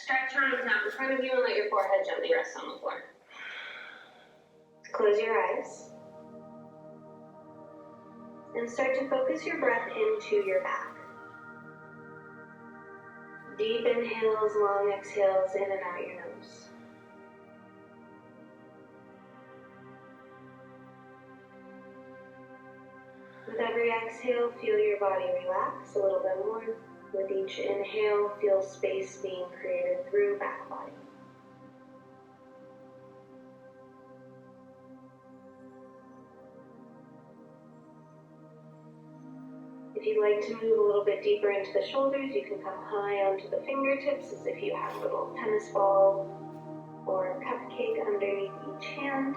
Stretch arms out in front of you and let your forehead gently rest on the floor. Close your eyes. And start to focus your breath into your back. Deep inhales, long exhales, in and out your nose. With every exhale, feel your body relax a little bit more. With each inhale, feel space being created through back body. If you'd like to move a little bit deeper into the shoulders, you can come high onto the fingertips as if you had a little tennis ball or cupcake underneath each hand,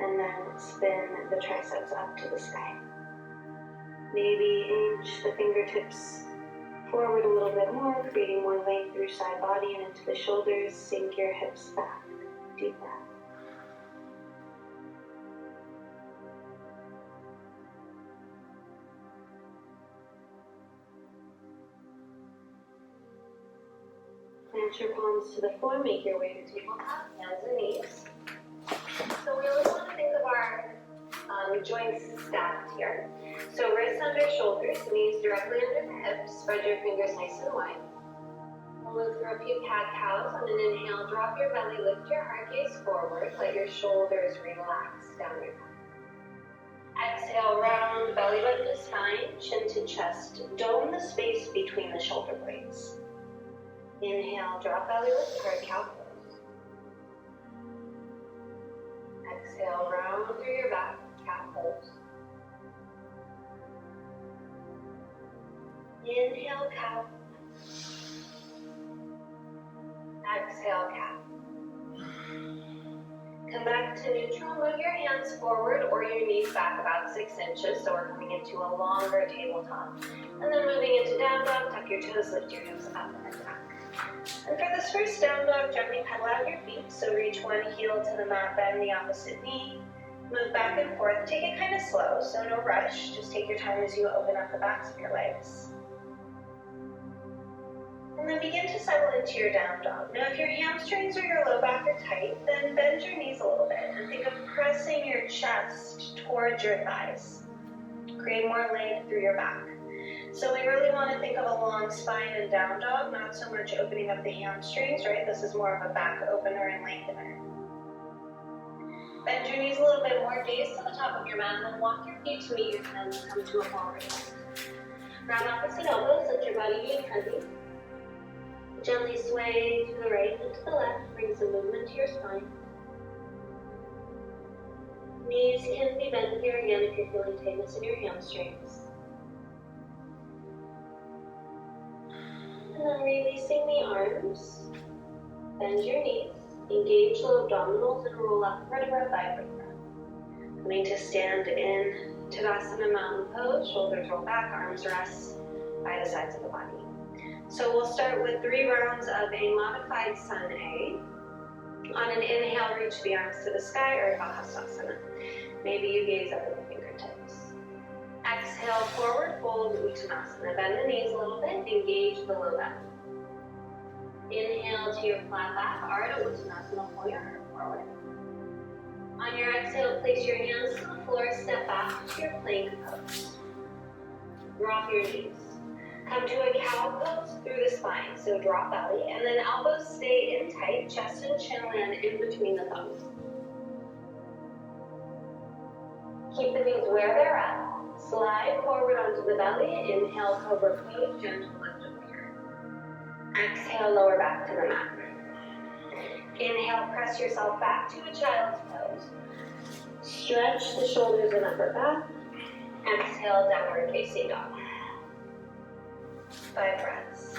and then spin the triceps up to the sky. Maybe inch the fingertips forward a little bit more, creating more length through side body and into the shoulders. Sink your hips back. Deep breath. Plant your palms to the floor, make your way to tabletop, hands and knees. So we always want to think of our joints stacked here. So wrists under shoulders, knees directly under the hips, spread your fingers nice and wide. We'll move through a few cat-cows. On an inhale, drop your belly, lift your heart gaze forward, let your shoulders relax down your back. Exhale, round belly button to spine, chin to chest. Dome the space between the shoulder blades. Inhale, drop belly, lift heart, cow pose. Exhale, round through your back, cat pose. Inhale, cow. Exhale, cat. Come back to neutral. Move your hands forward or your knees back about 6 inches. So we're coming into a longer tabletop. And then moving into down dog, tuck your toes, lift your hips up and back. And for this first down dog, gently pedal out your feet. So reach one heel to the mat, bend the opposite knee. Move back and forth. Take it kind of slow, so no rush. Just take your time as you open up the backs of your legs. And then begin to settle into your down dog. Now, if your hamstrings or your low back are tight, then bend your knees a little bit and think of pressing your chest towards your thighs. Create more length through your back. So we really want to think of a long spine in down dog, not so much opening up the hamstrings, right? This is more of a back opener and lengthener. Bend your knees a little bit more, gaze to the top of your mat, and then walk your feet to meet your hands and come to a forward fold. Grab opposite elbows, let your body be heavy. Gently sway to the right and to the left, bring some movement to your spine. Knees can be bent here again if you're feeling tightness in your hamstrings. And then releasing the arms, bend your knees, engage the abdominals and roll up vertebra by vertebra. Coming to stand in Tadasana Mountain Pose, shoulders roll back, arms rest by the sides of the body. So we'll start with 3 rounds of a modified Sun A. On an inhale, reach the arms to the sky, or Bahasasana. Maybe you gaze up at the fingertips. Exhale, forward fold, Uttanasana. Bend the knees a little bit, engage the low back. Inhale to your flat back, Ardha Uttanasana, pull your heart forward. On your exhale, place your hands to the floor, step back to your plank pose. Drop your knees. Come to a cow pose through the spine, so drop belly, and then elbows stay in tight, chest and chin land in between the thumbs. Keep the knees where they're at. Slide forward onto the belly, inhale, cobra pose, gentle lift of the earth. Exhale, lower back to the mat. Inhale, press yourself back to a child's pose. Stretch the shoulders and upper back. Exhale, downward facing dog. 5 breaths.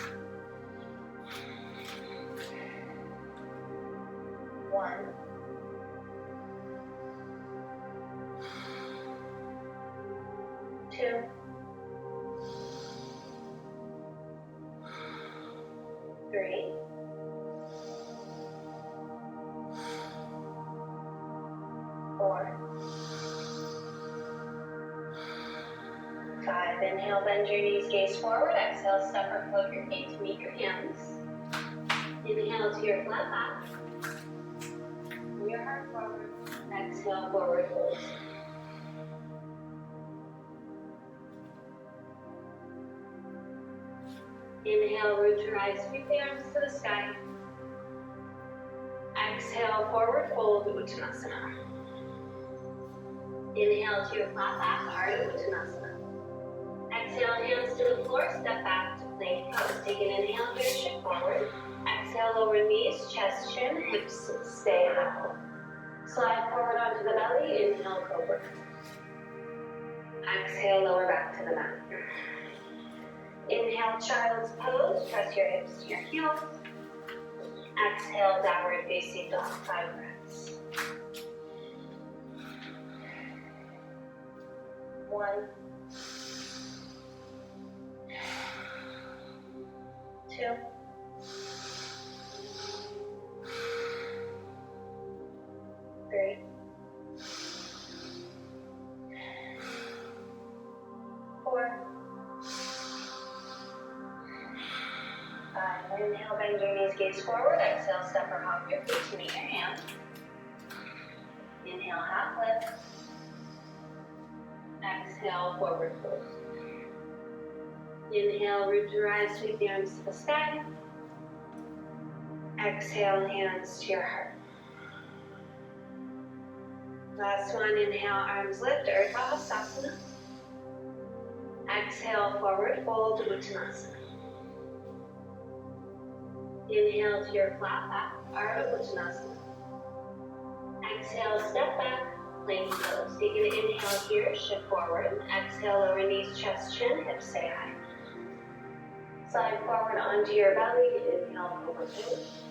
1. 2. 3. 4. 5. Inhale, bend your knees, gaze forward. Exhale, step or float your feet to meet your hands. Inhale to your flat back. Bring your heart forward. Exhale, forward fold. Inhale, root your eyes, sweep the arms to the sky. Exhale, forward fold, Uttanasana. Inhale to your flat back, Ardha Uttanasana. Exhale, hands to the floor, step back to plank pose. Take an inhale here, shift forward. Exhale, lower knees, chest, chin, hips stay high. Slide forward onto the belly, inhale, cobra. Exhale, lower back to the mat. Inhale, child's pose, press your hips to your heels. Exhale, downward facing dog, 5 breaths. 1, 2, 3, 4, 5. Inhale, bend your knees, gaze forward. Exhale, step or hop your feet to meet your hands. Inhale, half lift. Exhale, forward fold. Inhale, root your eyes, sweep the arms to the sky. Exhale, hands to your heart. Last one, inhale, arms lift, Urdhva Hastasana. Exhale, forward fold, Uttanasana. Inhale to your flat back, Ardha Uttanasana. Exhale, step back, plank pose. Take an inhale here, shift forward. Exhale, lower knees, chest, chin, hips stay high. Slide forward onto your belly, inhale, cobra pose.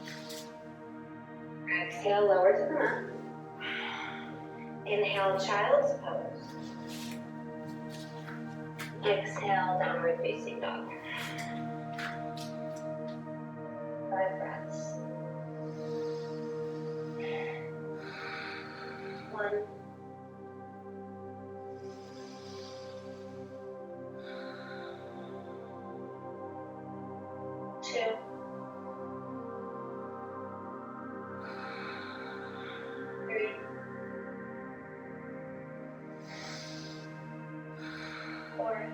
Exhale, lower to the mat. Inhale, child's pose. Exhale, downward facing dog. 5 breaths. 1, 2, 3, 4,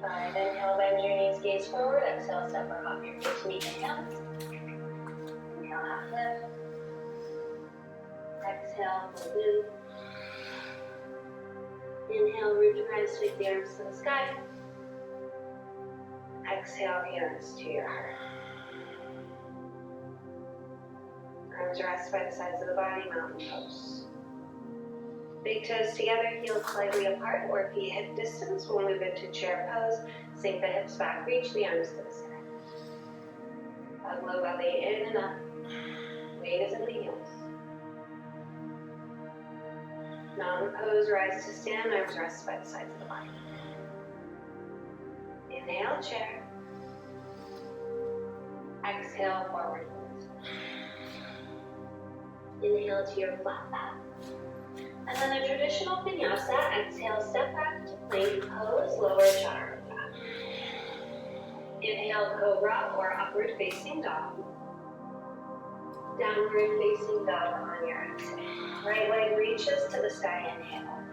5. Inhale, bend your knees, gaze forward. Exhale, step or hop your feet to meet your hands. Inhale, half lift. Exhale, fold in. Inhale, root your eyes, sweep the arms to the sky. Exhale, hands to your heart. Arms rest by the sides of the body, mountain pose. Big toes together, heels slightly apart, or feet hip distance. We'll move into chair pose. Sink the hips back, reach the arms to the sky. Hug low belly in and up. Weight is in the heels. Mountain pose, rise to stand, arms rest by the sides of the body. Inhale, chair. Exhale, forward fold. Inhale to your flat back. And then a traditional vinyasa, exhale, step back to plank pose, lower chaturanga. Inhale, cobra or upward facing dog. Downward facing dog on your exhale. Right leg reaches to the sky, inhale.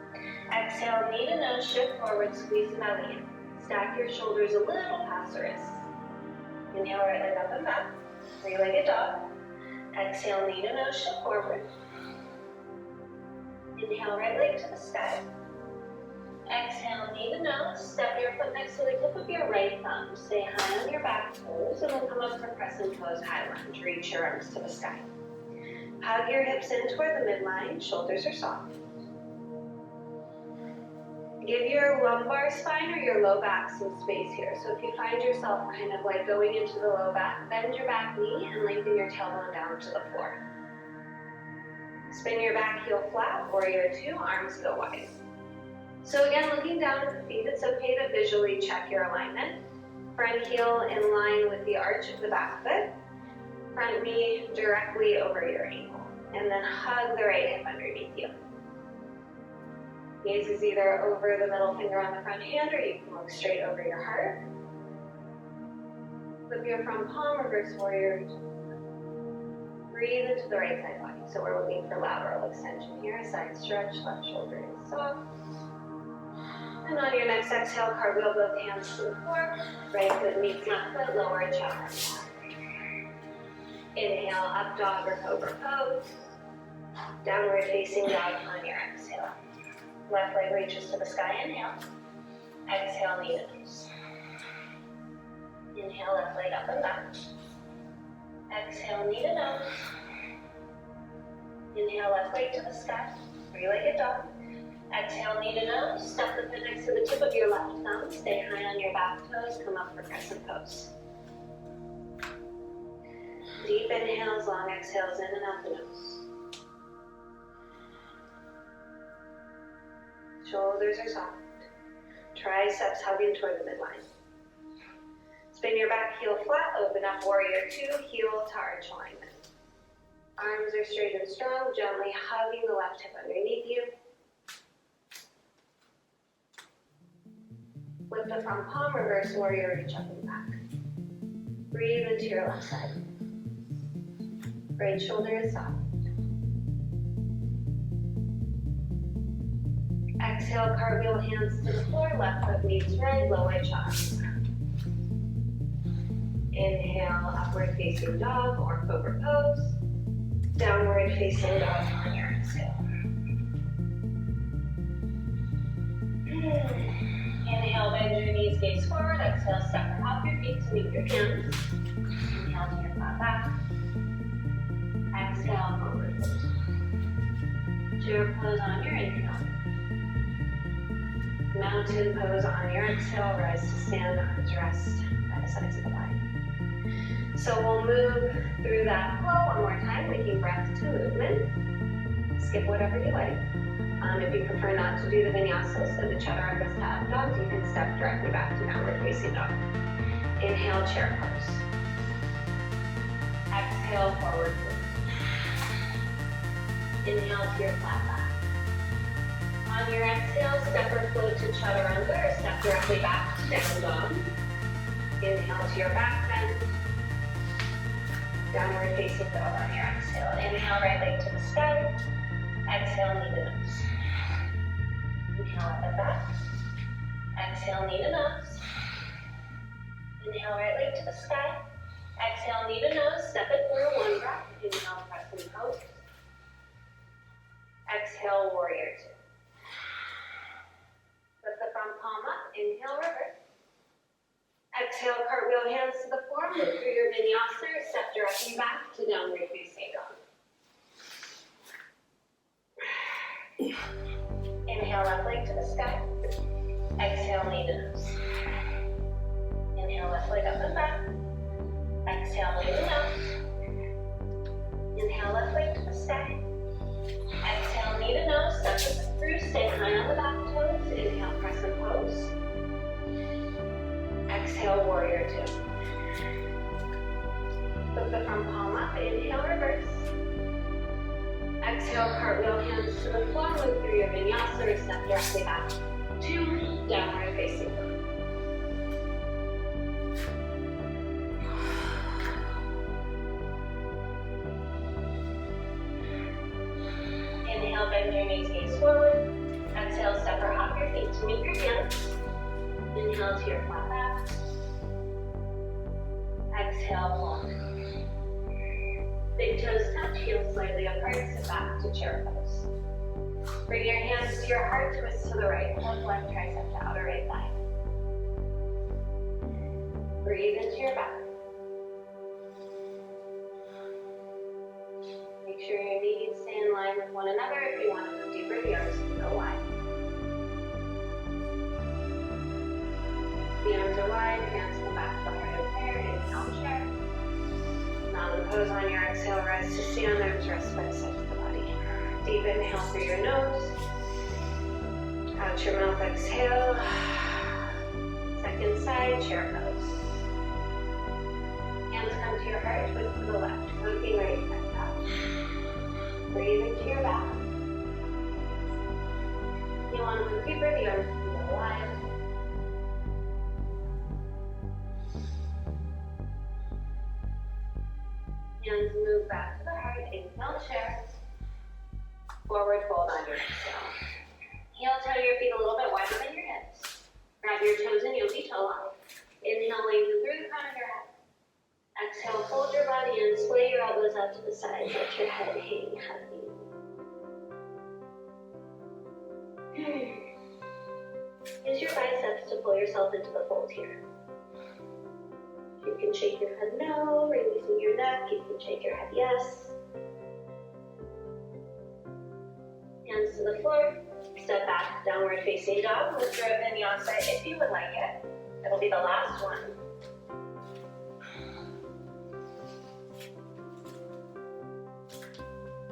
Exhale, knee to nose, shift forward, squeeze the belly in. Stack your shoulders a little past the wrists. Inhale, right leg up and back. Three-legged dog. Exhale, knee to nose, shift forward. Inhale, right leg to the sky. Exhale, knee to nose. Step your foot next to the tip of your right thumb. Stay high on your back toes, and then come up for crescent pose, high lunge. Reach your arms to the sky. Hug your hips in toward the midline. Shoulders are soft. Give your lumbar spine or your low back some space here. So if you find yourself kind of like going into the low back, bend your back knee and lengthen your tailbone down to the floor. Spin your back heel flat, warrior two, arms go wide. So again, looking down at the feet, it's okay to visually check your alignment. Front heel in line with the arch of the back foot. Front knee directly over your ankle. And then hug the right hip underneath you. Gaze is either over the middle finger on the front hand, or you can look straight over your heart. Flip your front palm, reverse warrior. Breathe into the right side body. So we're looking for lateral extension here. Side stretch, left shoulder is soft. And on your next exhale, cartwheel both hands to the floor. Right foot meets left foot, lower chair. Inhale, up dog or cobra pose. Downward facing dog on your exhale. Left leg reaches to the sky, inhale. Exhale, knee to nose. Inhale, left leg up and back. Exhale, knee to nose. Inhale, left leg to the sky. Three-legged dog. Exhale, knee to nose. Step the foot next to the tip of your left thumb. Stay high on your back toes. Come up for crescent pose. Deep inhales, long exhales in and out the nose. Shoulders are soft. Triceps hugging toward the midline. Spin your back heel flat, open up warrior two, heel to arch alignment. Arms are straight and strong, gently hugging the left hip underneath you. Flip the front palm, reverse warrior, reach up and back. Breathe into your left side. Right shoulder is soft. Exhale, cartwheel hands to the floor, left foot meets right, low leg chest. Inhale, upward facing dog or cobra pose. Downward facing dog on your exhale. Inhale, bend your knees, gaze forward. Exhale, step or hop your feet to meet your hands. Inhale to your flat back. Exhale, forward fold. Chair pose on your inhale. Mountain pose on your exhale. Rise to stand, arms rest by the sides of the body. So we'll move through that flow one more time, making breath to movement. Skip whatever you like. If you prefer not to do the vinyasa, so the chaturanga up dogs, you can step directly back to downward facing dog. Inhale, chair pose. Exhale, forward fold. Inhale to your flat back. On your exhale, step or float to chaturanga or step directly back to down dog. Inhale to your back bend. Downward facing dog on your exhale. Inhale, right leg to the sky. Exhale, knee to nose. Inhale, up and back. Exhale, knee to nose. Inhale, right leg to the sky. Exhale, knee to nose. Step it through, one breath. Inhale, crescent pose. Exhale, warrior two. Lift the front palm up. Inhale, reverse. Exhale, cartwheel hands to the floor. Move through your vinyasa. Step directly back to downward facing dog. Inhale, left leg to the sky. Exhale, knee to nose. Inhale, left leg up and back. Exhale, knee to nose. Inhale, left leg to the sky. Exhale, knee to nose. Step it through. Stay high on the back toes. Inhale, crescent pose. Exhale, warrior two. Flip the front palm up. Inhale, reverse. Exhale, cartwheel hands to the floor. Move through your vinyasa or step directly back to downward facing dog. Inhale, bend your knees, gaze forward. Exhale, step or hop your feet to meet your hands. Inhale to your flat back. Exhale, fold. Big toes touch, heels slightly apart, sit back to chair pose. Bring your hands to your heart, twist to the right, hook left tricep to outer right thigh. Breathe into your back. Make sure your knees stay in line with one another. If you want to go deeper, the arms can go wide. The arms are wide, hands come back to our pair, inhale, chair. Mountain pose on your exhale, rise to stand, arms rest by the sides of the body. Deep inhale through your nose. Out your mouth, exhale. Second side, chair pose. Hands come to your heart, twist to the left, looking right back out. Breathe into your back. You want to move deeper, the arms can go wide. Hands move back to the heart, inhale, chair. Forward fold on your exhale. Heel toe your feet a little bit wider than your hips. Grab your toes and yogi toe lock. Inhale, lengthen through the crown of your head. Exhale, fold your body in, splay your elbows out to the side, let your head hang heavy. Use your biceps to pull yourself into the fold here. You can shake your head no, releasing your neck. You can shake your head yes. Hands to the floor. Step back, downward facing dog. Lift your vinyasa if you would like it. It'll be the last one.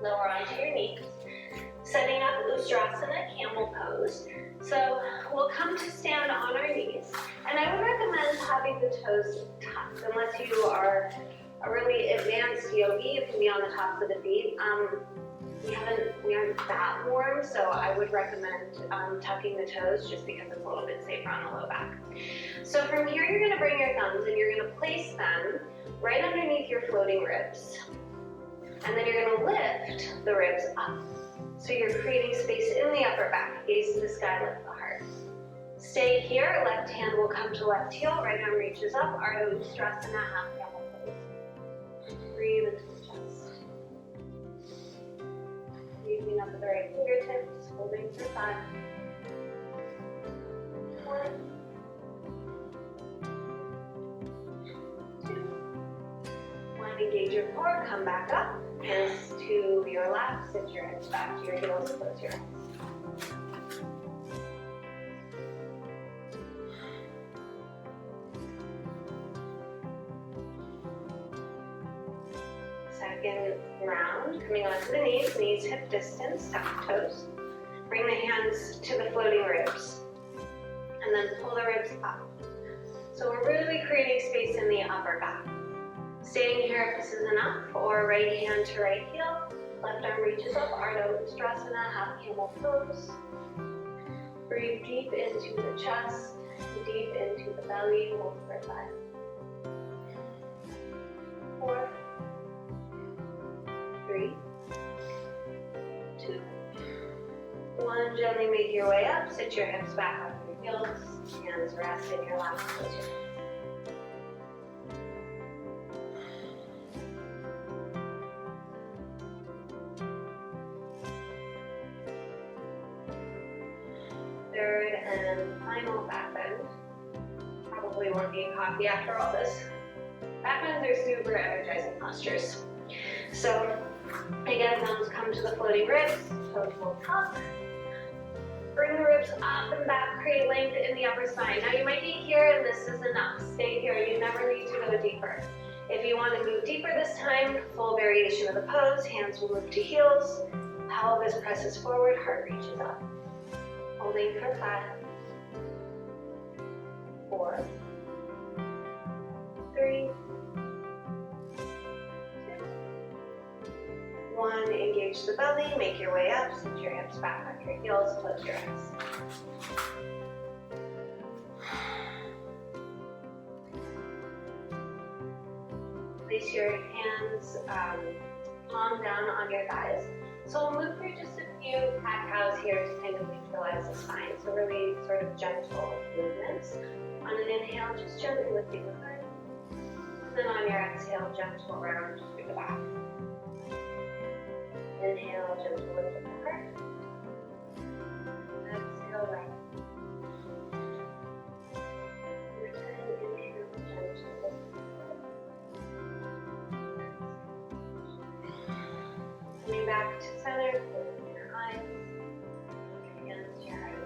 Lower onto your knees. Setting up Ustrasana, camel pose. So we'll come to stand on our knees, and I would recommend having the toes tucked, unless you are a really advanced yogi. You can be on the tops of the feet. We aren't that warm, so I would recommend tucking the toes just because it's a little bit safer on the low back. So from here, you're going to bring your thumbs and you're going to place them right underneath your floating ribs. And then you're going to lift the ribs up. So you're creating space in the upper back. Gaze to the sky, lift the heart. Stay here. Left hand will come to left heel. Right arm reaches up. Ardha Ustrasana, half camel pose. Breathe into the chest. Breathing up with the right fingertips. Holding for 5. 1. 2. 1. Engage your core. Come back up. Hands to your lap, sit your hips back to your heels, close your eyes. Second round, coming onto the knees hip distance, tuck toes. Bring the hands to the floating ribs, and then pull the ribs up. So we're really creating space in the upper back. Staying here if this is enough, or right hand to right heel, left arm reaches up, Ardha Ustrasana, half camel pose. Breathe deep into the chest, deep into the belly, hold for 5. 4. 3. 2. 1. Gently make your way up, sit your hips back on your heels, hands rest in your lap, close your eyes. Third and final back bend. Probably won't need coffee after all this. Back bends are super energizing postures. So again, thumbs come to the floating ribs, toes will tuck. Bring the ribs up and back, create length in the upper spine. Now you might be here and this is enough. Stay here, you never need to go deeper. If you want to move deeper this time, full variation of the pose, hands will move to heels, pelvis presses forward, heart reaches up. Holding for 5, 4, 3, 2, 1. Engage the belly, make your way up, sit your hips back on your heels, close your eyes. Place your hands palm down on your thighs. So we'll move through just a few cat-cows here to kind of neutralize the spine. So really sort of gentle movements. On an inhale, just gently lifting the heart. And then on your exhale, gentle round through the back. Inhale, gentle lift of the heart. Exhale, round. Return, inhale, gentle lift of the heart. Coming back to center, closing your eyes, hands to your heart.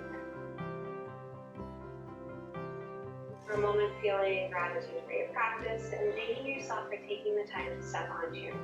For a moment, feeling gratitude for your practice and thanking yourself for taking the time to step onto your